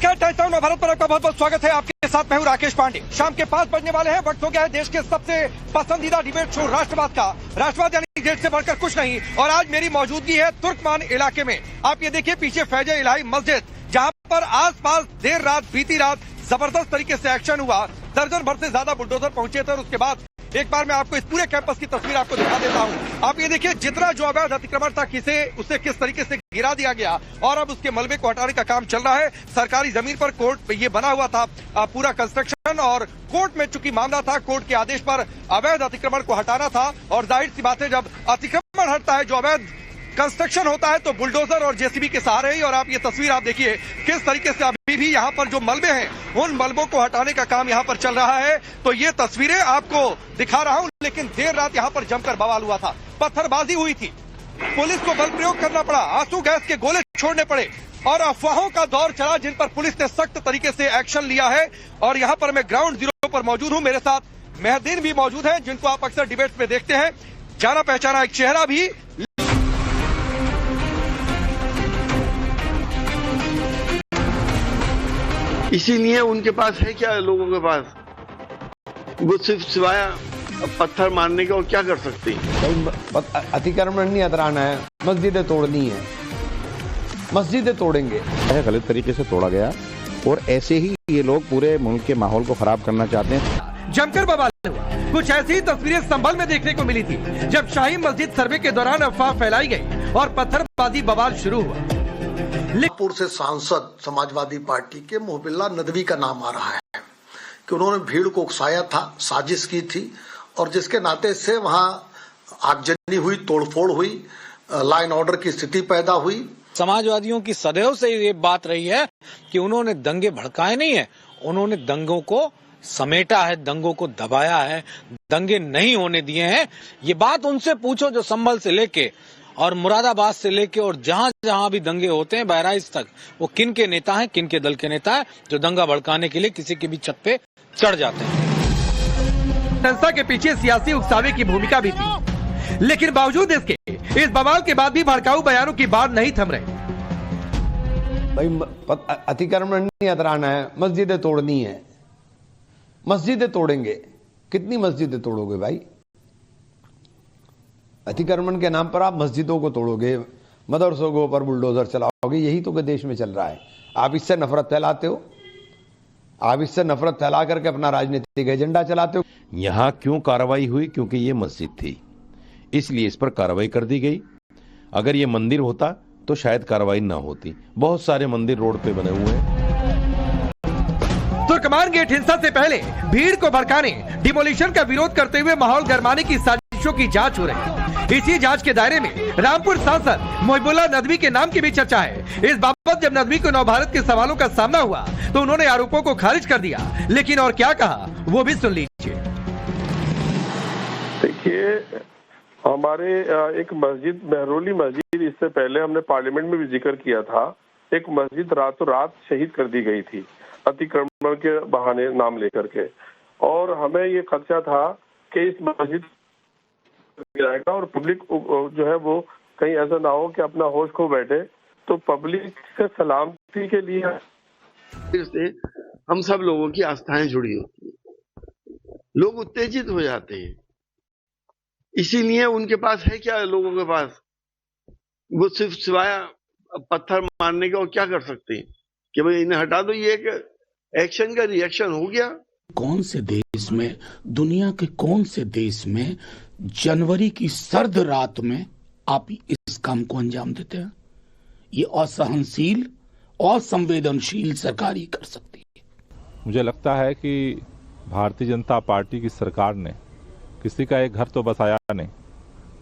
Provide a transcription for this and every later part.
नमस्कार, times town Bharat पर आपका बहुत बहुत स्वागत है। आपके साथ मैं हूं राकेश पांडे। शाम के 5 बजने वाले हैं। वक्त हो गया है देश के सबसे पसंदीदा डिबेट शो राष्ट्रवाद का। राष्ट्रवाद यानी देश से बढ़कर कुछ नहीं। और आज मेरी मौजूदगी है तुर्कमान इलाके में। आप ये देखिए पीछे फैज़ इलाही मस्जिद, जहां पर आसपास देर रात बीती रात जबरदस्त तरीके से एक्शन हुआ। दर्जन भर से ज्यादा बुलडोजर पहुंचे थे और उसके बाद एक बार मैं आपको इस पूरे कैंपस की तस्वीर आपको दिखा देता हूं। आप ये देखिए जितना जो अवैध अतिक्रमण था उसे किस तरीके से गिरा दिया गया और अब उसके मलबे को हटाने का काम चल रहा है। सरकारी जमीन पर कोर्ट ये बना हुआ था पूरा कंस्ट्रक्शन, और कोर्ट में चूंकि मामला था, कोर्ट के आदेश पर अवैध अतिक्रमण को हटाना था। और जाहिर सी बात है जब अतिक्रमण हटता है, जो अवैध कंस्ट्रक्शन होता है, तो बुलडोजर और जेसीबी के सहारे ही। और आप ये तस्वीर आप देखिए किस तरीके से अभी भी यहाँ पर जो मलबे हैं उन मलबों को हटाने का काम यहाँ पर चल रहा है। तो ये तस्वीरें आपको दिखा रहा हूँ। लेकिन देर रात यहाँ पर जमकर बवाल हुआ था, पत्थरबाजी हुई थी, पुलिस को बल प्रयोग करना पड़ा, आंसू गैस के गोले छोड़ने पड़े और अफवाहों का दौर चला जिन पर पुलिस ने सख्त तरीके से एक्शन लिया है। और यहाँ पर मैं ग्राउंड जीरो पर मौजूद हूँ। मेरे साथ मेहदीन भी मौजूद है, जिनको आप अक्सर डिबेट में देखते हैं। जाना पहचाना एक चेहरा भी। इसीलिए उनके पास है क्या, लोगों के पास वो सिर्फ सिवाय पत्थर मारने के और क्या कर सकते हैं। अतिक्रमण नहीं हटाना है, मस्जिदें तोड़नी है, मस्जिदें तोड़ेंगे। गलत तरीके से तोड़ा गया और ऐसे ही ये लोग पूरे मुल्क के माहौल को खराब करना चाहते हैं। जमकर बवाल हुआ। कुछ ऐसी तस्वीरें संभल में देखने को मिली थी जब शाही मस्जिद सर्वे के दौरान अफवाह फैलाई गई और पत्थरबाजी बवाल शुरू हुआ। नागपुर से सांसद समाजवादी पार्टी के मोहबिल्ला नदवी का नाम आ रहा है कि उन्होंने भीड़ को उकसाया था, साजिश की थी और जिसके नाते से वहां आगजनी हुई, तोड़फोड़ हुई, लॉ एंड ऑर्डर की स्थिति पैदा हुई। समाजवादियों की सदैव से ये बात रही है कि उन्होंने दंगे भड़काए नहीं है, उन्होंने दंगों को समेटा है, दंगों को दबाया है, दंगे नहीं होने दिए हैं। ये बात उनसे पूछो जो संभल से लेके और मुरादाबाद से लेके और जहां जहां भी दंगे होते हैं बहराइच तक, वो किन के नेता हैं, किन के दल के नेता हैं जो दंगा भड़काने के लिए किसी के भी छत पे चढ़ जाते हैं। संस्था के पीछे सियासी उकसावे की भूमिका भी थी, लेकिन बावजूद इसके इस बवाल के बाद भी भड़काऊ बयानों की बात नहीं थम रही। भाई अतिक्रमण नहीं हटाना है, मस्जिदें तोड़नी है, मस्जिदें तोड़ेंगे। कितनी मस्जिदें तोड़ोगे भाई? अतिक्रमण के नाम पर आप मस्जिदों को तोड़ोगे, मदरसों के ऊपर बुलडोजर चलाओगे। यही तो देश में चल रहा है। आप इससे नफरत फैलाते हो, आप इससे नफरत फैला करके अपना राजनीतिक एजेंडा चलाते हो। यहाँ क्यों कार्रवाई हुई? क्योंकि ये मस्जिद थी, इसलिए इस पर कार्रवाई कर दी गई। अगर ये मंदिर होता तो शायद कार्रवाई ना होती। बहुत सारे मंदिर रोड पे बने हुए हैं। तुर्कमान गेट हिंसा से पहले भीड़ को भड़काने, डिमोलिशन का विरोध करते हुए माहौल गरमाने की साजिशों की जांच हो रही है। इसी जांच के दायरे में रामपुर सांसद मोहबुल्ला नदवी के नाम की भी चर्चा है। इस बाबत जब नदवी को नव भारत के सवालों का सामना हुआ तो उन्होंने आरोपों को खारिज कर दिया, लेकिन और क्या कहा वो भी सुन लीजिए। देखिए, हमारे एक मस्जिद, महरौली मस्जिद, इससे पहले हमने पार्लियामेंट में भी जिक्र किया था। एक मस्जिद रातों रात शहीद कर दी गई थी अतिक्रमण के बहाने नाम लेकर के, और हमें ये खदशा था कि इस मस्जिद गिराएगा और पब्लिक जो है वो कहीं ऐसा ना हो कि अपना होश खो बैठे। तो पब्लिक के सलामती के लिए फिर से हम सब लोगों की आस्थाएं जुड़ी होती हैं, लोग उत्तेजित हो जाते हैं। इसीलिए उनके पास है क्या, लोगों के पास वो सिर्फ सिवाय पत्थर मारने के और क्या कर सकते हैं कि भाई इन्हें हटा दो। ये एक एक्शन का रिएक्शन हो गया। कौन से देश में, दुनिया के कौन से देश में जनवरी की सर्द रात में आप इस काम को अंजाम देते हैं? ये असहनशील और संवेदनशील सरकार ही कर सकती है। मुझे लगता है कि भारतीय जनता पार्टी की सरकार ने किसी का एक घर तो बसाया नहीं,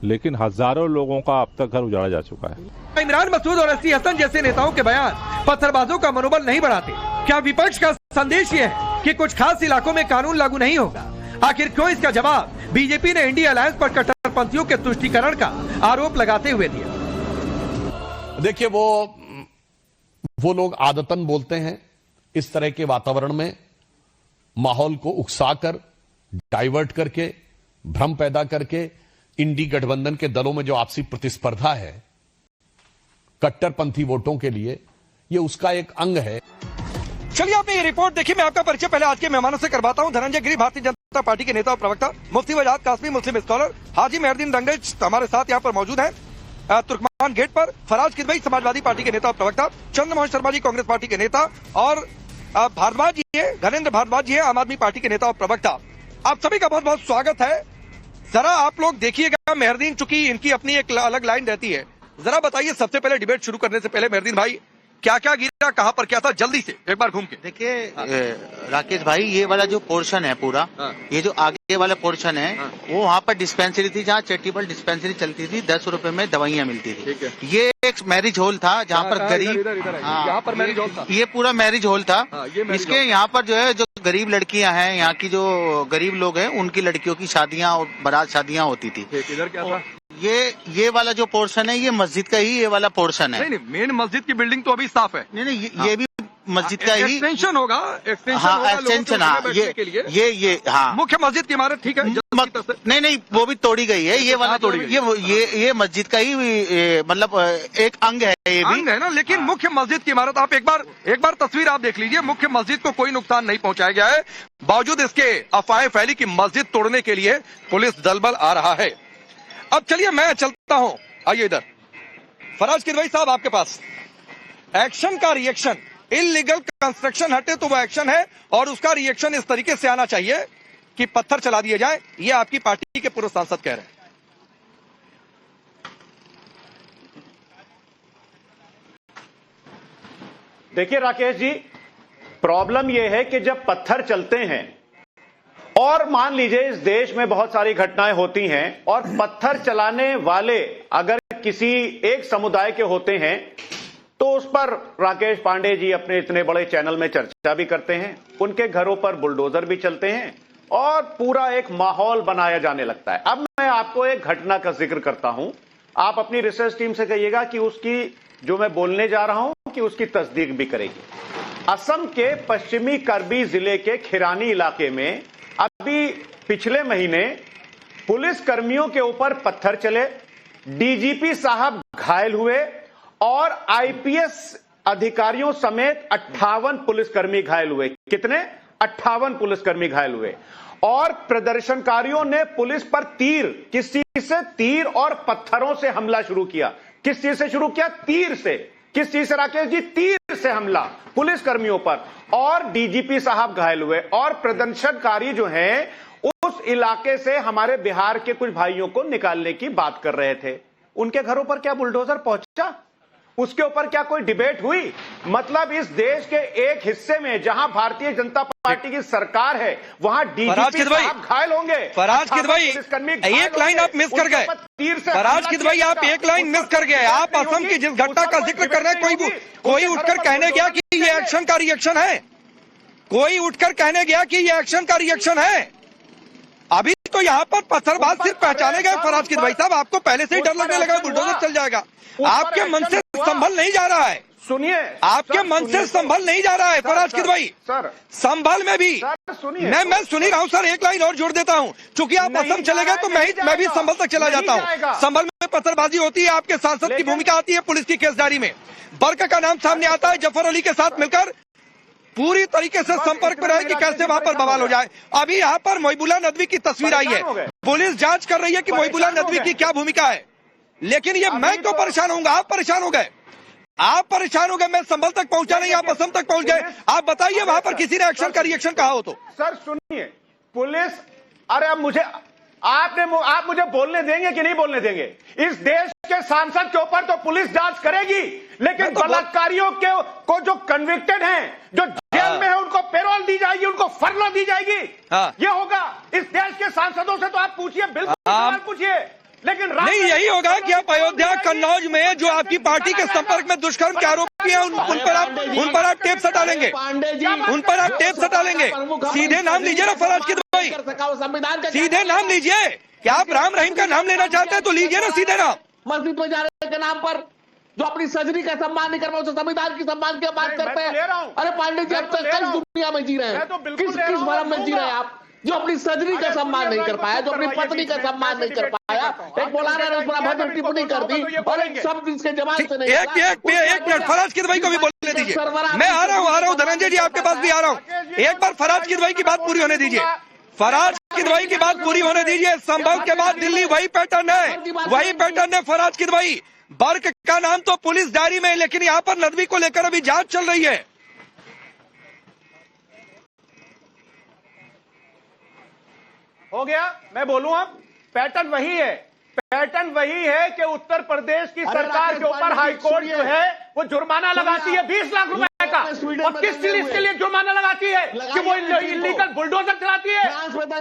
लेकिन हजारों लोगों का अब तक घर उजाड़ा जा चुका है। इमरान मसूद और एसटी हसन जैसे नेताओं के बयान पत्थरबाजों का मनोबल नहीं बढ़ाते। क्या विपक्ष का संदेश ये है कि कुछ खास इलाकों में कानून लागू नहीं होगा? आखिर क्यों? इसका जवाब बीजेपी ने इंडिया अलायंस पर कट्टरपंथियों के तुष्टीकरण का आरोप लगाते हुए दिया। देखिए, वो लोग आदतन बोलते हैं इस तरह के वातावरण में, माहौल को उकसाकर, डाइवर्ट करके, भ्रम पैदा करके। इंडी गठबंधन के दलों में जो आपसी प्रतिस्पर्धा है कट्टरपंथी वोटों के लिए, ये उसका एक अंग है। चलिए आपने ये रिपोर्ट देखी। मैं आपका परिचय पहले आज के मेहमानों से करवाता हूँ। धनंजय गिरी, भारतीय जनता पार्टी के नेता और प्रवक्ता। मुफ्ती वजाद कासमी, मुस्लिम स्कॉलर। हाजी मेहरदीन दंगेज हमारे साथ यहाँ पर मौजूद हैं तुर्कमान गेट पर। फराज किदवई, समाजवादी पार्टी के नेता और प्रवक्ता। चंद्रमोहन शर्मा जी, कांग्रेस पार्टी के नेता। और भारद्वाज जी है, घनेन्द्र भारद्वाज जी है, आम आदमी पार्टी के नेता और प्रवक्ता। आप सभी का बहुत बहुत स्वागत है। जरा आप लोग देखिएगा, मेहरदीन, चूंकि इनकी अपनी एक अलग लाइन रहती है, जरा बताइए सबसे पहले डिबेट शुरू करने से पहले मेहरदीन भाई, क्या क्या गिरा, कहां पर क्या था, जल्दी से एक बार घूम के देखिए। राकेश भाई, ये वाला जो पोर्शन है पूरा, ये जो आगे वाला पोर्शन है, वो वहाँ पर डिस्पेंसरी थी, जहाँ चैरिटेबल डिस्पेंसरी चलती थी, 10 रुपए में दवाइयाँ मिलती थी। ये एक मैरिज हॉल था जहाँ पर गरीब, यहाँ पर मैरिज हॉल था, ये पूरा मैरिज हॉल था। इसके यहाँ पर जो है, जो गरीब लड़कियां हैं, यहाँ की जो गरीब लोग हैं, उनकी लड़कियों की शादियाँ और बारात शादियाँ होती थी। इधर क्या था? ये वाला जो पोर्शन है, ये मस्जिद का ही ये वाला पोर्शन है। नहीं, मेन मस्जिद की बिल्डिंग तो अभी साफ है। नहीं, ये भी मस्जिद का ही एक्सटेंशन होगा। हाँ, एक्सटेंशन। हाँ, ये हाँ, मुख्य मस्जिद की इमारत ठीक है। नहीं, वो भी तोड़ी गई है। ये वाला तोड़ी गई, ये मस्जिद का ही मतलब एक अंग है। ये भी अंग है ना, लेकिन मुख्य मस्जिद की इमारत आप एक बार तस्वीर आप देख लीजिए। मुख्य मस्जिद को कोई नुकसान नहीं पहुंचाया गया है, बावजूद इसके अफवाहें फैली कि मस्जिद तोड़ने के लिए पुलिस दलबल आ रहा है। अब चलिए मैं चलता हूं, आइए इधर। फराज किदवई साहब, आपके पास एक्शन का रिएक्शन, इलीगल कंस्ट्रक्शन हटे तो वो एक्शन है, और उसका रिएक्शन इस तरीके से आना चाहिए कि पत्थर चला दिए जाए। ये आपकी पार्टी के पूर्व सांसद कह रहे हैं। देखिए राकेश जी, प्रॉब्लम यह है कि जब पत्थर चलते हैं, और मान लीजिए इस देश में बहुत सारी घटनाएं होती हैं, और पत्थर चलाने वाले अगर किसी एक समुदाय के होते हैं, तो उस पर राकेश पांडे जी अपने इतने बड़े चैनल में चर्चा भी करते हैं, उनके घरों पर बुलडोजर भी चलते हैं, और पूरा एक माहौल बनाया जाने लगता है। अब मैं आपको एक घटना का जिक्र करता हूं, आप अपनी रिसर्च टीम से कहिएगा कि उसकी जो मैं बोलने जा रहा हूं कि उसकी तस्दीक भी करेगी। असम के पश्चिमी करबी जिले के खिरानी इलाके में अभी पिछले महीने पुलिस कर्मियों के ऊपर पत्थर चले, डीजीपी साहब घायल हुए, और आईपीएस अधिकारियों समेत 58 पुलिसकर्मी घायल हुए। कितने? 58 पुलिसकर्मी घायल हुए। और प्रदर्शनकारियों ने पुलिस पर किस चीज से? तीर और पत्थरों से हमला शुरू किया। किस चीज से शुरू किया? तीर से। किस चीज से राकेश जी? तीर से हमला पुलिसकर्मियों पर, और डीजीपी साहब घायल हुए। और प्रदर्शनकारी जो हैं, उस इलाके से हमारे बिहार के कुछ भाइयों को निकालने की बात कर रहे थे। उनके घरों पर क्या बुलडोजर पहुंचा? उसके ऊपर क्या कोई डिबेट हुई? मतलब इस देश के एक हिस्से में जहां भारतीय जनता पार्टी की सरकार है, वहां डीजीपी साहब घायल होंगे। फराज किदवई, एक लाइन आप मिस कर गए। फराज किदवई, आप एक लाइन मिस कर गए। आप असम की जिस घटना का जिक्र कर रहे हैं, कोई उठकर कहने गया कि ये एक्शन का रिएक्शन है? कोई उठकर कहने गया कि ये एक्शन का रिएक्शन है? अभी तो यहाँ पर पत्थरबाज सिर्फ पहचाने गए। फराज किदवई साहब, आपको पहले से ही डर लगने लगा बुलडोजर चल जाएगा। आपके मन से संभल नहीं जा रहा है। सुनिए, आपके मन से संभल नहीं जा रहा है फराज किदवई। सर, संभल में भी मैं सुन ही रहा हूं सर। एक लाइन और जोड़ देता हूं, चूंकि आप असम चले गए तो मैं भी संभल तक चला जाता हूं। संभल में पत्थरबाजी होती है, आपके सांसद की भूमिका आती है पुलिस की केसदारी में। बर्क का नाम सामने आता है, जफर अली के साथ मिलकर पूरी तरीके से संपर्क में रहे कि कैसे वहां पर बवाल हो जाए। अभी यहाँ पर मोहिबुल्लाह नदवी की तस्वीर आई है, पुलिस जांच कर रही है कि मोहिबुल्लाह नदवी की क्या भूमिका है। लेकिन ये मैं क्यों परेशान होऊंगा? आप परेशान हो गए, आप परेशान हो गए। मैं संभल तक पहुंचा नहीं, आप असम तक पहुंच गए। आप बताइए वहां पर किसी ने एक्शन का रिएक्शन कहा हो तो? सर सुनिए, पुलिस, अरे आप मुझे बोलने देंगे कि नहीं बोलने देंगे? इस देश के सांसद के ऊपर तो पुलिस जांच करेगी, लेकिन बलात्कारियों को जो कन्विक्टेड हैं, जो जेल में है, उनको पेरोल दी जाएगी, उनको फरलो दी जाएगी। ये होगा इस देश के सांसदों से तो आप पूछिए, बिल्कुल सवाल पूछिए। लेकिन नहीं, यही होगा कि आप अयोध्या कन्नौज में जो आपकी पार्टी के संपर्क में दुष्कर्म के आरोपी हैं, उन पर आप टेप सटा लेंगे, उन पर आप टेप सटा लेंगे। सीधे नाम लीजिए ना फराज किदवई, सीधे नाम लीजिए। क्या आप राम रहीम का नाम लेना चाहते हैं तो लीजिए ना सीधे नाम। मस्जिद में जाने के नाम पर जो अपनी सर्जरी का सम्मान नहीं कर पाए, संविधान की सम्मान की बात करते हैं। अरे पांडे जी, अब तक किस दुनिया में जी रहे हैं? किस भरम में जी रहे हैं आप, जो अपनी सर्जरी का सम्मान नहीं कर पाया, जो अपनी पत्नी का सम्मान नहीं कर पाया? एक मौलाना ने उस पर भद्र टिप्पणी कर दी, और एक शब्द इसके जवाब से नहीं। एक मिनट, फराज किदवई को भी बोलने होने दीजिए। मैं आ रहा हूँ धनंजय जी, आपके पास भी आ रहा हूँ। एक बार फराज किदवई की बात पूरी होने दीजिए, फराज किदवई की बात पूरी होने दीजिए। संभव के बाद दिल्ली वही पैटर्न है फराज किदवई। बर्क का नाम तो पुलिस डायरी में, लेकिन यहाँ पर नदवी को लेकर अभी जांच चल रही है। हो गया, मैं बोलूं अब पैटर्न वही है कि उत्तर प्रदेश की सरकार के ऊपर हाईकोर्ट जो है वो जुर्माना लगाती है 20 लाख रुपए का। और किस चीज के लिए जुर्माना लगाती है? कि वो इलीगल बुलडोजर चलाती है।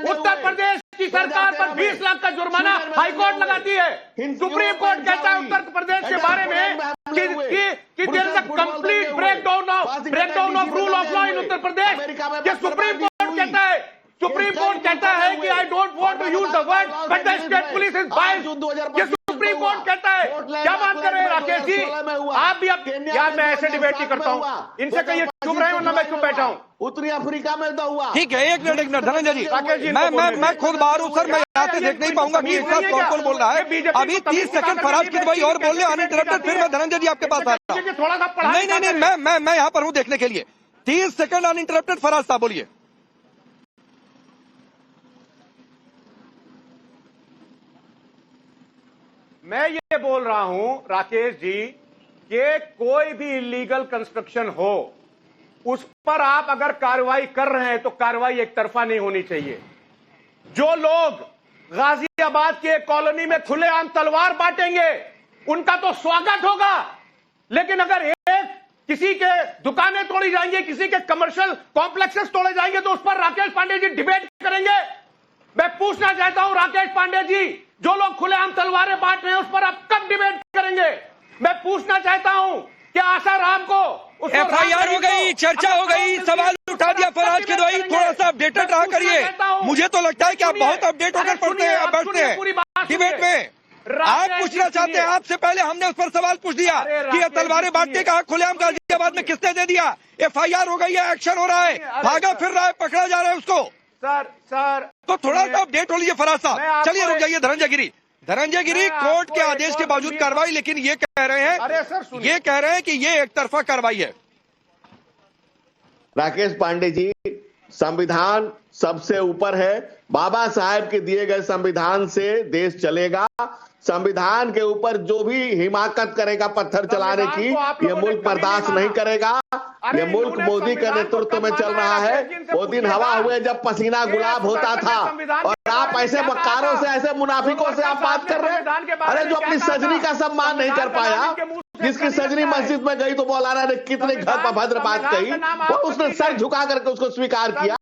उत्तर प्रदेश की सरकार पर 20 लाख का जुर्माना हाईकोर्ट लगाती है। सुप्रीम कोर्ट कहता है उत्तर प्रदेश के बारे में कि there is a complete breakdown of rule of law in Uttar Pradesh. ये सुप्रीम कोर्ट कहता है कि I don't want to use the word but the state police is biased. ये सुप्रीम कोर्ट कहता है। क्या बात कर रहे हैं राकेश जी? आप भी अब यार, मैं ऐसे डिबेट नहीं करता हूँ। इनसे कहिए चुप रहे, वरना मैं चुप बैठा हूँ। उत्तरी अफ्रीका में तो हुआ। ठीक है, एक मिनट धनंजय जी, मैं खुद बाहर हूँ सर, मैं यहाँ से देख नहीं पाऊंगा कि एक साथ कौन बोल रहा है। अभी 30 सेकंड फराज किदवई और बोल रहे अनइंटरप्टेड, फिर मैं धनंजय जी आपके पास आ रहा हूँ। थोड़ा सा नहीं, मैं यहाँ पर हूँ देखने के लिए। 30 सेकंड अनइंटरप्टेड, फराज साहब बोलिए। मैं ये बोल रहा हूं राकेश जी कि कोई भी इलीगल कंस्ट्रक्शन हो, उस पर आप अगर कार्रवाई कर रहे हैं तो कार्रवाई एक तरफा नहीं होनी चाहिए। जो लोग गाजियाबाद की एक कॉलोनी में खुलेआम तलवार बांटेंगे उनका तो स्वागत होगा, लेकिन अगर किसी के दुकानें तोड़ी जाएंगी, किसी के कमर्शियल कॉम्प्लेक्सेस तोड़े जाएंगे तो उस पर राकेश पांडे जी डिबेट करेंगे। मैं पूछना चाहता हूं राकेश पांडे जी, जो लोग खुलेआम तलवारें बांट रहे हैं उस पर आप कब डिबेट करेंगे? मैं पूछना चाहता हूं कि आसाराम को एफआईआर हो गई, चर्चा हो गई, सवाल उठा दिया फराज किदवई, थोड़ा सा अपडेटेड रहा करिए। मुझे तो लगता है कि आप बहुत अपडेट होकर बैठते हैं डिबेट में। आप पूछना चाहते हैं, आपसे पहले हमने उस पर सवाल पूछ दिया कि ये तलवारें बांटने का खुलेआम गाजियाबाद में किसने दे दिया। एफआईआर हो गई है, एक्शन हो रहा है, भागा फिर रहा है, पकड़ा जा रहा है उसको। सर तो थोड़ा सा अपडेट हो लीजिए फराज साहब। चलिए रुक जाइए धनंजय गिरी, कोर्ट के आदेश के बावजूद कार्रवाई, लेकिन ये कह रहे हैं कि ये एक तरफा कार्रवाई है। राकेश पांडे जी, संविधान सबसे ऊपर है। बाबा साहेब के दिए गए संविधान से देश चलेगा। संविधान के ऊपर जो भी हिमाकत करेगा पत्थर चलाने की, ये मुल्क बर्दाश्त नहीं करेगा। ये मुल्क मोदी के नेतृत्व में चल रहा है। वो दिन हवा हुए जब पसीना गुलाब होता था, और आप ऐसे बक्कारों से, ऐसे मुनाफिकों से आप बात कर रहे हैं। अरे जो अपनी सजनी का सम्मान नहीं कर पाया, जिसकी सजनी मस्जिद में गई तो मौलाना ने कितने घर पर भद्र बात कही, वो उसने सर झुका करके उसको स्वीकार किया।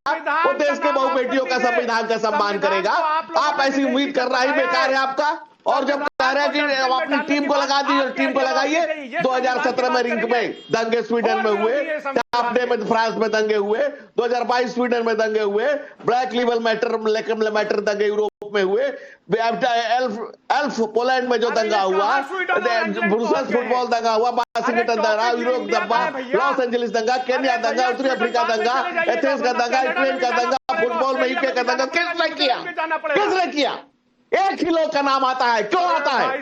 वो देश के बहु बेटियों का संविधान का सम्मान करेगा। आप ऐसी उम्मीद करना ही बेकार है आपका। और जब कह रहे हैं कि अपनी टीम को लगा दीजिए, टीम को लगाइए। 2017 में रिंग में दंगे स्वीडन में हुए, टापडे में फ्रांस में दंगे हुए, 2022 स्वीडन में दंगे हुए, ब्लैक लिबल मैटर दंगे यूरोप में हुए, एल्फ पोलैंड में जो दंगा हुआ, ब्रुसेल्स फुटबॉल दंगा हुआ, वाशिंगटन दंगा, यूरोप दंगा, लॉस एंजलिस दंगा, केन्या दंगा, उत्तरी अफ्रीका दंगा, एथेंस का दंगा, यूक्रेन का दंगा, फुटबॉल में यूके का दंगा। किसने किया? एक ही लोग का नाम आता है। क्यों आता है?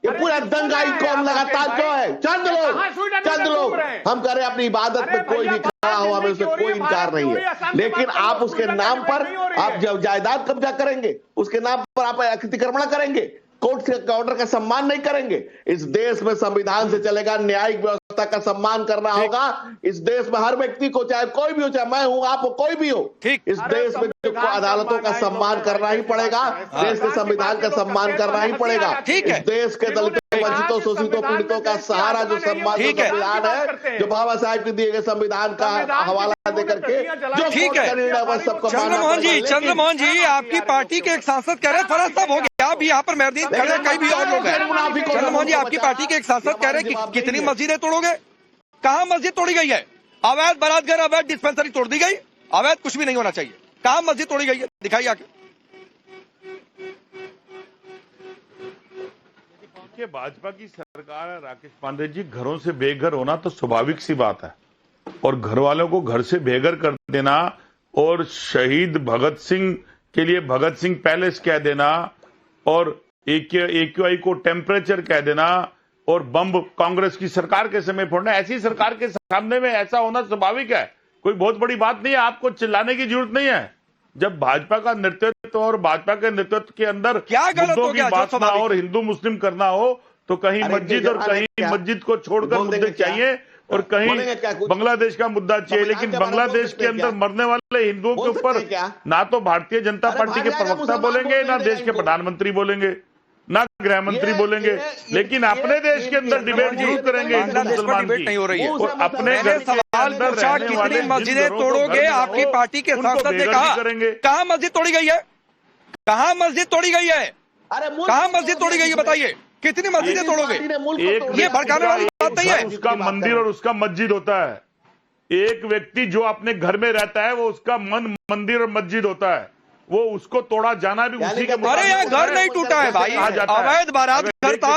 ये पूरा दंगाई कौम लगातार क्यों है? चंद लोग। हम कह रहे हैं अपनी इबादत में कोई भी खड़ा हो, हमें उससे कोई इनकार नहीं है, लेकिन आप उसके नाम पर आप जब जायदाद कब्जा करेंगे, उसके नाम पर आप अतिक्रमण करेंगे, कोर्ट के ऑर्डर का सम्मान नहीं करेंगे। इस देश में संविधान से चलेगा, न्यायिक व्यवस्था का सम्मान करना होगा। इस देश में हर व्यक्ति को, चाहे कोई भी हो, चाहे मैं हूं, आप हो, कोई भी हो, इस देश में अदालतों का सम्मान करना ही पड़ेगा। देश के संविधान का सम्मान करना ही पड़ेगा। इस देश के दलितों, वंचितों, शोषितों, पीड़ितों का सहारा जो सम्मान संविधान है, जो बाबा साहेब के दिए गए संविधान का हवाला देकर के जो ठीक है। चंद्रमोहन जी, आपकी पार्टी के एक सांसद कह रहे हैं, फराज साहब हो गया, आप यहाँ पर महदीन खड़े, कई भी और लोग हैं। चंद्रमोहन जी, आपकी पार्टी के एक सांसद कह रहे हैं कि कितनी मस्जिदें तोड़ोगे? कहाँ मस्जिद तोड़ी गई है? अवैध बारातघर, अवैध डिस्पेंसरी तोड़ दी गई। अवैध कुछ भी नहीं होना चाहिए। कहाँ मस्जिद तोड़ी गई है? दिखाइए आके। भाजपा की सरकार है राकेश पांडे जी, घरों से बेघर होना तो स्वाभाविक सी बात है, और घर वालों को घर से बेघर कर देना, और शहीद भगत सिंह के लिए भगत सिंह पैलेस कह देना, और AQI को टेम्परेचर कह देना, और बम कांग्रेस की सरकार के समय फोड़ना, ऐसी सरकार के सामने में ऐसा होना स्वाभाविक है, कोई बहुत बड़ी बात नहीं है, आपको चिल्लाने की जरूरत नहीं है। जब भाजपा का नेतृत्व और भाजपा के नेतृत्व के अंदर क्या गलत मुद्दों हो की गया बात जो ना और हिंदू मुस्लिम करना हो तो कहीं मस्जिद और कहीं मस्जिद को छोड़कर मुद्दे चाहिए और कहीं बांग्लादेश का मुद्दा चाहिए, लेकिन बांग्लादेश के अंदर मरने वाले हिंदुओं के ऊपर ना तो भारतीय जनता पार्टी के प्रवक्ता बोलेंगे, ना देश के प्रधानमंत्री बोलेंगे, ना गृह मंत्री बोलेंगे, लेकिन अपने देश के अंदर डिबेट जरूर करेंगे हिंदू मुसलमान की। नहीं हो रही है। और अपने सवाल पूछा कितनी मस्जिदें तोड़ोगे, आपकी पार्टी के सांसद ने कहा कहाँ मस्जिद तोड़ी गई है, कहाँ मस्जिद तोड़ी गई है, कहाँ मस्जिद तोड़ी गई है, बताइए कितनी मस्जिदें तोड़ोगे? ये भड़काने वाली बात नहीं है। उसका मंदिर और उसका मस्जिद होता है। एक व्यक्ति जो अपने घर में रहता है वो उसका मंदिर और मस्जिद होता है, वो उसको तोड़ा जाना भी उसी के। अरे यहाँ घर नहीं टूटा है भाई, अवैध बारात घर था,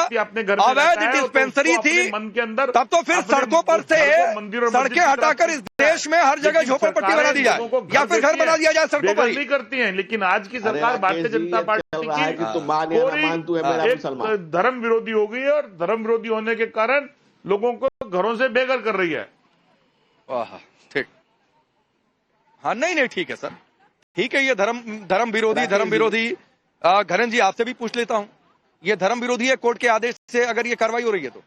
अवैध डिस्पेंसरी थी, मन के अंदर तब तो फिर सड़कों पर से सड़कें हटाकर इस देश में हर जगह झोपड़पट्टी बना दी जाए या फिर घर बना दिया जाए सड़कों पर नहीं करती हैं। लेकिन आज की सरकार भारतीय जनता पार्टी की धर्म विरोधी हो गई है और धर्म विरोधी होने के कारण लोगों को घरों से बेघर कर रही है। ठीक, हाँ नहीं ठीक है सर, ठीक है, ये धर्म विरोधी। घरन जी आपसे भी पूछ लेता हूं, ये धर्म विरोधी है कोर्ट के आदेश से अगर ये कार्रवाई हो रही है तो?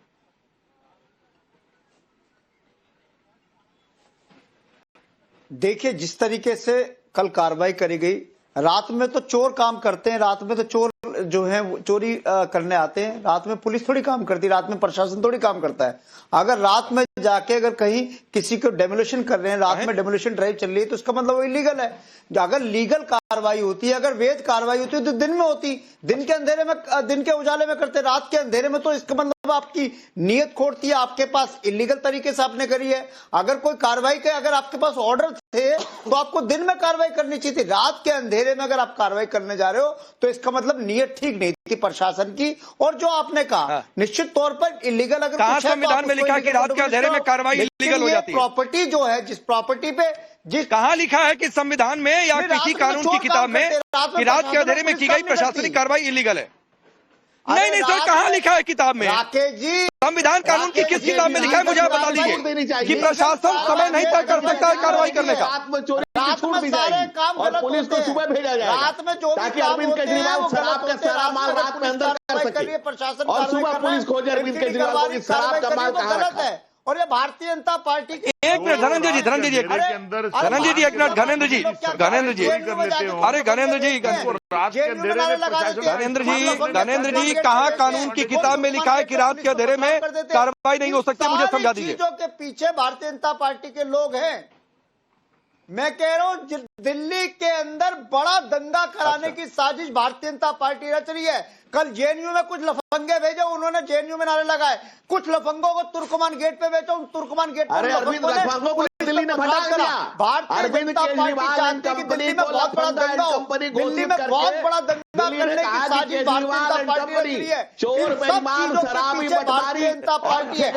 देखिए जिस तरीके से कल कार्रवाई करी गई, रात में तो चोर काम करते हैं, रात में तो चोर जो है चोरी करने आते हैं, रात में पुलिस थोड़ी काम करती है, रात में प्रशासन थोड़ी काम करता है। अगर रात में जाके अगर कहीं किसी को डेमोलिशन कर रहे हैं, रात में डेमोलिशन ड्राइव चल रही है तो उसका मतलब वो इलीगल है। अगर लीगल कार्रवाई होती है, अगर वैध कार्रवाई होती है तो दिन में होती, दिन के अंधेरे में, दिन के उजाले में करते, रात के अंधेरे में तो इसका मतलब आपकी नीयत खोटती है, आपके पास इलीगल तरीके से आपने करी है। अगर कोई कार्रवाई के अगर आपके पास ऑर्डर थे तो आपको दिन में कार्रवाई करनी चाहिए थी, रात के अंधेरे में अगर आप कार्रवाई करने जा रहे हो तो इसका मतलब नीयत ठीक नहीं थी प्रशासन की। और जो आपने कहा निश्चित तौर पर इलीगल अगर कहां संविधान में लिखा कि रात के अंधेरे में कार्रवाई इलीगल हो जाती है? प्रॉपर्टी जो है, जिस प्रॉपर्टी पे जिस कहां लिखा है कि संविधान में या किसी कानून की किताब में कि रात के अंधेरे में की गई प्रशासनिक कार्रवाई इलीगल है? नहीं सर, कहां लिखा है किताब में? राकेश जी, संविधान कानून की किस किताब में लिखा है मुझे बता दीजिए कि प्रशासन समय नहीं तय कर सकता है कार्रवाई करने का। रात में सारे काम और पुलिस को सुबह भेजा जाए, रात में जो भी अरविंद केजरीवाल शराब का सारा माल रात में अंदर कर सके प्रशासन, और सुबह पुलिस खोजे अरविंद केजरीवाल को शराब का माल कहां रखा है। और ये भारतीय जनता पार्टी की एक मिनट धनंजय जी एक मिनट, धनंजय जी एक मिनट, घनेंद्र जी अरे घनेंद्र जी कहाँ कानून की किताब में लिखा है कि रात के अंधेरे में कार्रवाई नहीं हो सकती? मुझे समझा दीजिए। चीजों के पीछे भारतीय जनता पार्टी के लोग हैं। मैं कह रहा हूं दिल्ली के अंदर बड़ा दंगा कराने की साजिश भारतीय जनता पार्टी रच रही है। कल जेएनयू में कुछ लफंगे भेजे, उन्होंने जेएनयू में नारे लगाए, कुछ लफंगों को तुर्कमान गेट पे भेजा, उन तुर्कमान गेट पर लफंगों को दिल्ली में भगा दिया। भारतीय जनता पार्टी चाहती है कि दिल्ली में बहुत बड़ा दंगा हो, दिल्ली में बहुत बड़ा दंगा करने की साजिश भारतीय जनता पार्टी रच रही है। इन सब चीजों के पीछे भारतीय जनता पार्टी है,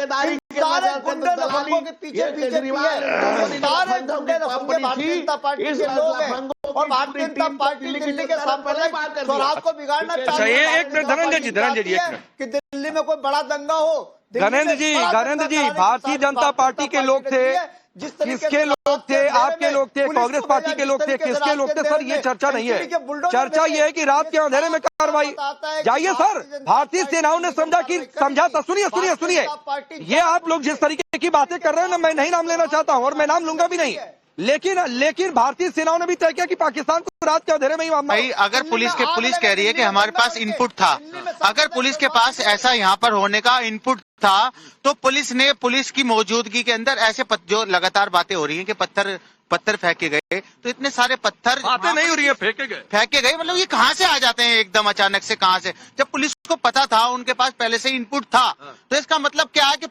सारे गुंडे लफंगों के पीछे बीजेपी है, सारे गुंडे लफंगे भारतीय जनता पार्टी के लोग हैं और भारतीय जनता पार्टी दिल्ली के साम्प्रदायिक स्वराज को बिगाड़ना चाहती है। धनंजय जी एक मिनट कि दिल्ली में कोई बड़ा दंगा हो। घनेंद्र जी भारतीय जनता पार्टी के लोग थे, किसके लोग थे? आपके लोग थे, कांग्रेस पार्टी के लोग थे, किसके लोग थे? सर ये चर्चा नहीं है, चर्चा ये है कि रात के अंधेरे में कार्रवाई। जाइए सर, भारतीय सेनाओं ने समझा था। सुनिए, ये आप लोग जिस तरीके की बातें कर रहे हैं ना, मैं नहीं नाम लेना चाहता हूं और मैं नाम लूंगा भी नहीं, लेकिन भारतीय सेनाओं ने भी तय किया कि पाकिस्तान को रात के अंधेरे में ही मारना। भाई अगर पुलिस कह रही है कि हमारे पास इनपुट था, अगर पुलिस के पास ऐसा यहाँ पर होने का इनपुट था तो पुलिस की मौजूदगी के अंदर ऐसे जो लगातार बातें हो रही हैं कि पत्थर फेंके गए, तो इतने सारे पत्थर बातें नहीं हो रही है, फेंके गए, मतलब ये कहाँ से आ जाते हैं एकदम अचानक से? कहाँ से? जब पुलिस को पता था, उनके पास पहले से इनपुट था, तो इसका मतलब क्या है कि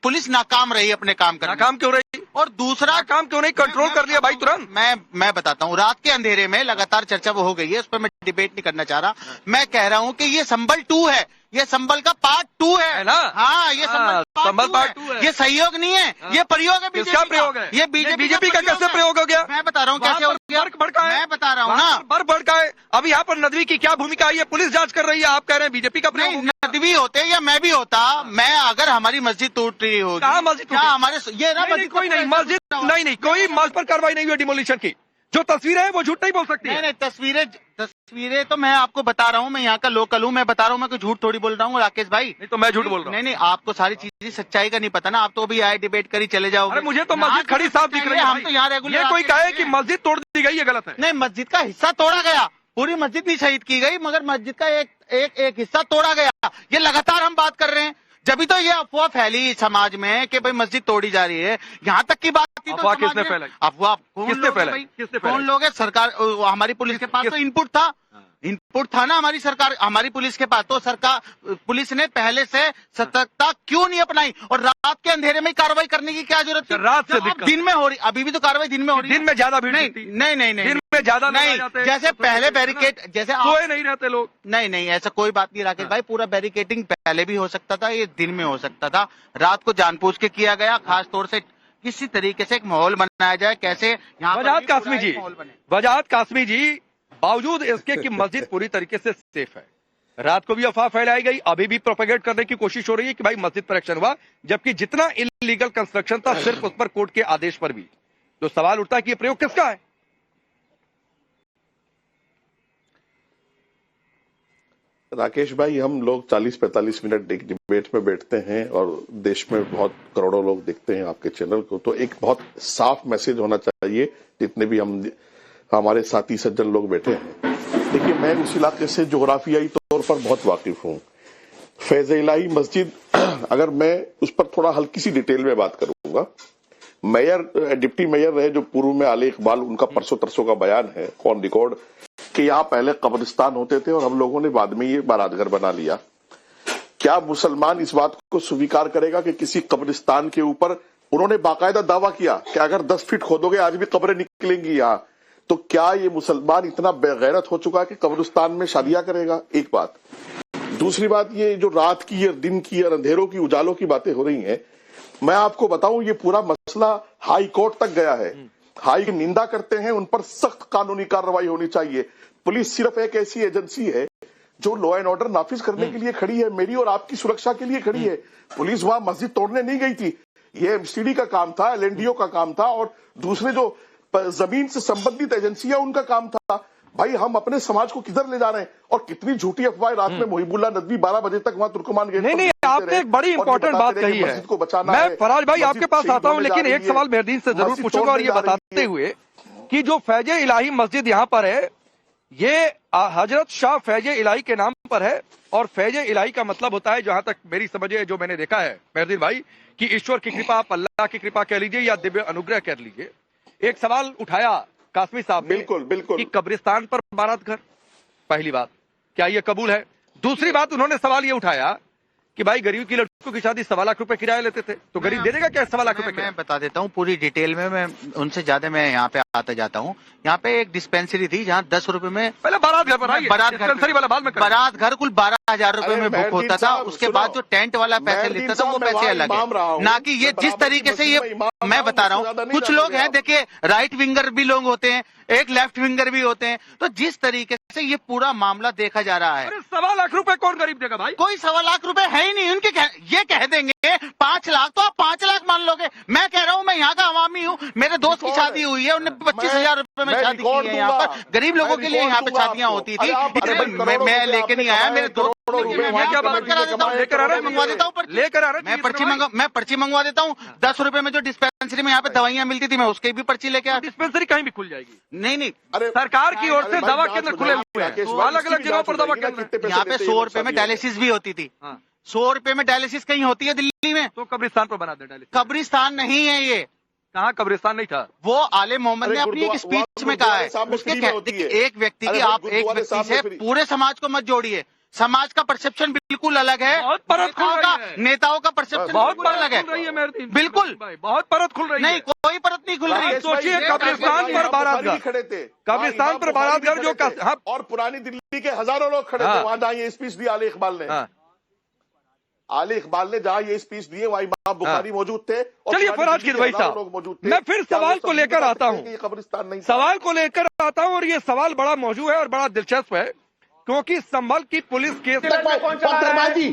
पुलिस नाकाम रही अपने काम करने। नाकाम क्यों रही? और दूसरा काम क्यों नहीं कंट्रोल कर लिया भाई तुरंत? मैं बताता हूँ, रात के अंधेरे में लगातार चर्चा वो हो गई है, उस पर मैं डिबेट नहीं करना चाह रहा। मैं कह रहा हूँ कि ये संबल 2 है, ये संबल का पार्ट 2 है ना? हाँ, ये संबल पार्ट 2 है। ये सहयोग नहीं है, ये प्रयोग है। किसका प्रयोग है? ये बीजेपी का कैसे प्रयोग हो गया? मैं बता रहा हूँ कैसे हो गया, मैं बता रहा हूँ ना। बर्फ भड़का है। अब यहाँ पर नदवी की क्या भूमिका है? ये पुलिस जांच कर रही है, आप कह रहे हैं बीजेपी का प्रयोग। नहीं, नदवी होते या मैं भी होता, मैं अगर हमारी मस्जिद टूट रही होगी, कहाँ मस्जिद? क्या हमारे ये ना मस्जिद कोई नहीं, मस्जिद नहीं, कोई मस्जिद पर कार्रवाई नहीं हुई डिमोलिशन की। जो तस्वीरें हैं वो झूठ नहीं बोल सकती है। नहीं, तस्वीरें तो मैं आपको बता रहा हूँ, मैं यहाँ का लोकल हूँ, मैं बता रहा हूँ, मैं कोई झूठ थोड़ी बोल रहा हूँ राकेश भाई। नहीं तो मैं झूठ बोल रहा हूँ। नहीं, आपको सारी चीजें सच्चाई का नहीं पता ना, आप तो अभी आए डिबेट करी चले जाओगे। अरे मुझे तो मस्जिद खड़ी साफ दिख रही है। हम तो यहाँ रेगुलर। ये कोई कहे कि मस्जिद तोड़ दी गई, ये गलत है। नहीं, मस्जिद का हिस्सा तोड़ा गया, पूरी मस्जिद नहीं शहीद की गई, मगर मस्जिद का एक हिस्सा तोड़ा गया। ये लगातार हम बात कर रहे हैं, जब तो ये अफवाह फैली समाज में कि भाई मस्जिद तोड़ी जा रही है। यहाँ तक की बात थी तो अफवाह किसने फैलाई? अफवाह किसने फैलाई? कौन लोग है? सरकार, हमारी पुलिस के पास तो इनपुट था ना, हमारी सरकार, हमारी पुलिस के पास तो सरकार, पुलिस ने पहले से सतर्कता क्यों नहीं अपनाई? और रात के अंधेरे में कार्रवाई करने की क्या जरूरत थी? रात से दिन में हो रही, अभी भी तो कार्रवाई दिन में हो रही है। दिन में ज्यादा भीड़ नहीं, दिन में ज्यादा नहीं, जैसे पहले बैरिकेड, जैसे सोए नहीं रहते लोग। नहीं, ऐसा कोई बात नहीं राकेश भाई, पूरा बैरिकेडिंग पहले भी हो सकता था, ये दिन में हो सकता था। रात को जानबूझ के किया गया, खास तौर से किसी तरीके से एक माहौल बनाया जाए। कैसे यहाँ वजाहत कासमी जी, बावजूद इसके कि मस्जिद पूरी तरीके से सेफ है, रात को भी अफवाह फैलाई गई, अभी भी प्रोपेगेट करने की कोशिश हो रही है कि भाई मस्जिद पर एक्शन हुआ, जबकि जितना इलीगल कंस्ट्रक्शन था सिर्फ उस पर कोर्ट के आदेश पर भी। तो सवाल उठता है कि ये प्रयोग किसका है? राकेश भाई, हम लोग 40-45 मिनट एक डिबेट में बैठते हैं और देश में बहुत करोड़ों लोग देखते हैं आपके चैनल को, तो एक बहुत साफ मैसेज होना चाहिए जितने भी हमारे साथी सज्जन लोग बैठे हैं। देखिए, मैं उस इलाके से जोग्राफियाई तौर पर बहुत वाकिफ हूँ। फैज़-ए-इलाही मस्जिद, अगर मैं उस पर थोड़ा हल्की सी डिटेल में बात करूंगा, मेयर, डिप्टी मेयर रहे जो पूर्व में आले इकबाल, उनका परसों तरसों का बयान है ऑन रिकॉर्ड कि यहाँ पहले कब्रिस्तान होते थे और हम लोगों ने बाद में ये बारातघर बना लिया। क्या मुसलमान इस बात को स्वीकार करेगा कि किसी कब्रिस्तान के ऊपर उन्होंने बाकायदा दावा किया कि अगर 10 फीट खोदोगे आज भी कब्रें निकलेंगी यहाँ? तो क्या ये मुसलमान इतना बेगैरत हो चुका है कि कब्रिस्तान में शादियां करेगा? एक बात। दूसरी बात, ये जो रात की और दिन की और अंधेरों की उजालों की बातें हो रही हैं, मैं आपको बताऊं ये पूरा मसला हाई कोर्ट तक गया है। हाई की निंदा करते हैं, उन पर सख्त कानूनी कार्रवाई होनी चाहिए। पुलिस सिर्फ एक ऐसी एजेंसी है जो लॉ एंड ऑर्डर नाफिज करने के लिए खड़ी है, मेरी और आपकी सुरक्षा के लिए खड़ी है। पुलिस वहां मस्जिद तोड़ने नहीं गई थी, ये एमसीडी का काम था, एलएनडीओ का काम था और दूसरे जो जमीन से संबंधित एजेंसियां उनका काम था। भाई, हम अपने समाज को किधर ले जा रहे हैं? और कितनी झूठी अफवाहें रात में मुहिबुल्लाह नदवी 12 बजे तक वहां तुर्कमान गेट। नहीं, आपने एक बड़ी इंपॉर्टेंट बात कही है। मैं फराज भाई आपके पास आता हूं, लेकिन एक सवाल मेहरदीन से जरूर पूछूंगा, और ये बताते हुए कि जो फैज़-ए-इलाही मस्जिद यहाँ पर है, ये हजरत शाह फैज़-ए-इलाही के नाम पर है, और फैज़-ए-इलाही का मतलब होता है, जहां तक मेरी समझ है, जो मैंने देखा है मेहरदीन भाई, कि ईश्वर की कृपा, आप अल्लाह की कृपा कह लीजिए या दिव्य अनुग्रह कह लीजिए। एक सवाल उठाया कासमी साहब ने, बिल्कुल कि कब्रिस्तान पर बारात घर, पहली बात, क्या ये कबूल है? दूसरी बात, उन्होंने सवाल ये उठाया कि भाई गरीब की लड़कियों की शादी 1.25 लाख रुपए किराया लेते थे, तो गरीब दे देगा क्या 1.25 लाख रुपए? मैं बता देता हूँ पूरी डिटेल में, मैं उनसे ज्यादा मैं यहाँ पे आता जाता हूँ। यहाँ पे एक डिस्पेंसरी थी जहाँ 10 रुपए में, पहले बारात घर बनाई, बारात घर कुल 12,000 रुपए में बुक होता था। उसके बाद जो टेंट वाला पैसे लेता था वो पैसे अलग है, ना कि ये जिस तरीके से ये मैं बता रहा हूँ। कुछ लोग हैं, देखिए, राइट विंगर भी लोग होते हैं, एक लेफ्ट विंगर भी होते हैं, तो जिस तरीके से ये पूरा मामला देखा जा रहा है। 1.25 लाख रुपए कौन गरीब देगा भाई? कोई 1.25 लाख रुपए है ही नहीं। उनके ये कह देंगे 5 लाख, तो आप 5 लाख मान लोगे। मैं कह रहा हूँ, मैं यहाँ का अवामी हूँ, मेरे दोस्त की शादी हुई है, उन्होंने 25,000 रुपए में शादी की है। यहाँ पर गरीब लोगों के लिए यहाँ पे शादियां होती थी। मैं लेके नहीं आया, मेरे दोस्त लेकर आ रहा मंगवा देता हूँ, लेकर आ रहा मैं पर्ची मंगवा देता हूँ। 10 रुपए में जो डिस्पेंसरी में यहाँ पे दवाइयाँ मिलती थी, मैं उसकी भी पर्ची लेके आया। डिस्पेंसरी कहीं भी खुल जाएगी? नहीं, सरकार की ओर से दवा केंद्र खुले हुए हैं, अलग अलग जगहों पर दवा केंद्र। यहाँ पे 100 रुपए में डायलिसिस भी होती थी। 100 रुपए में डायलिसिस कहीं होती है दिल्ली में? तो कब्रिस्तान पर बना दे डायलिसिस। कब्रिस्तान नहीं है ये। कहाँ कब्रिस्तान नहीं था? वो आले मोहम्मद ने अपनी एक स्पीच में कहा है। उसके एक व्यक्ति की, आप एक व्यक्ति से पूरे समाज को मत जोड़िए। समाज का परसेप्शन बिल्कुल अलग है, नेताओं का परसेप्शन बहुत अलग है। बिल्कुल बहुत परत खुल रही है। नहीं, कोई परत नहीं खुल रही है। सोचिए, कब्रिस्तान पर बारात खड़े थे, कब्रिस्तान पर बारात घर जो और पुरानी दिल्ली के हजारों लोग खड़े थे वहां, जहाँ ये स्पीच दी आले इकबाल ने। आली इकबाल ने जहां ये स्पीच दिए वहां इमाम बुखारी मौजूद थे। चलिए फरहाद किदवई साहब, मैं फिर सवाल को लेकर आता हूं, कब्रिस्तान नहीं, सवाल को लेकर आता हूं, और ये सवाल बड़ा मौजूद है और बड़ा दिलचस्प है, क्योंकि संभल की पुलिस के पत्थरबाजी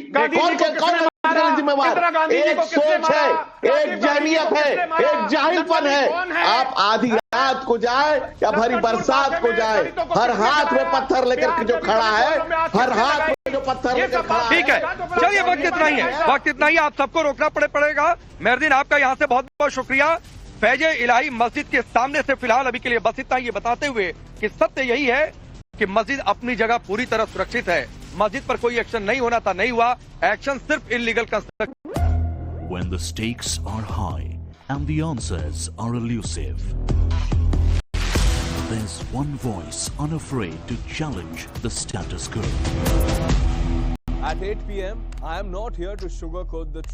कौन जिम्मेवार? एक सोच है, एक जहनियत है, एक जाहिलपन है। आप आधी रात को जाए या भरी बरसात को जाए, हर हाथ में पत्थर लेकर जो खड़ा है, हर हाथ में जो पत्थर लेकर खड़ा है। ठीक है, चलिए वक्त इतना ही है, वक्त इतना ही, आप सबको रोकना पड़ेगा। मेहरदीन आपका यहाँ से बहुत बहुत शुक्रिया। फैजे इलाही मस्जिद के सामने से फिलहाल अभी के लिए बस इतना, ये बताते हुए कि सत्य यही है कि मस्जिद अपनी जगह पूरी तरह सुरक्षित है। मस्जिद पर कोई एक्शन नहीं होना था, नहीं हुआ। एक्शन सिर्फ illegal construction. When the stakes are high and the answers are elusive, there's one voice unafraid to challenge the status quo. At 8 p.m., I am not here to sugarcoat the truth.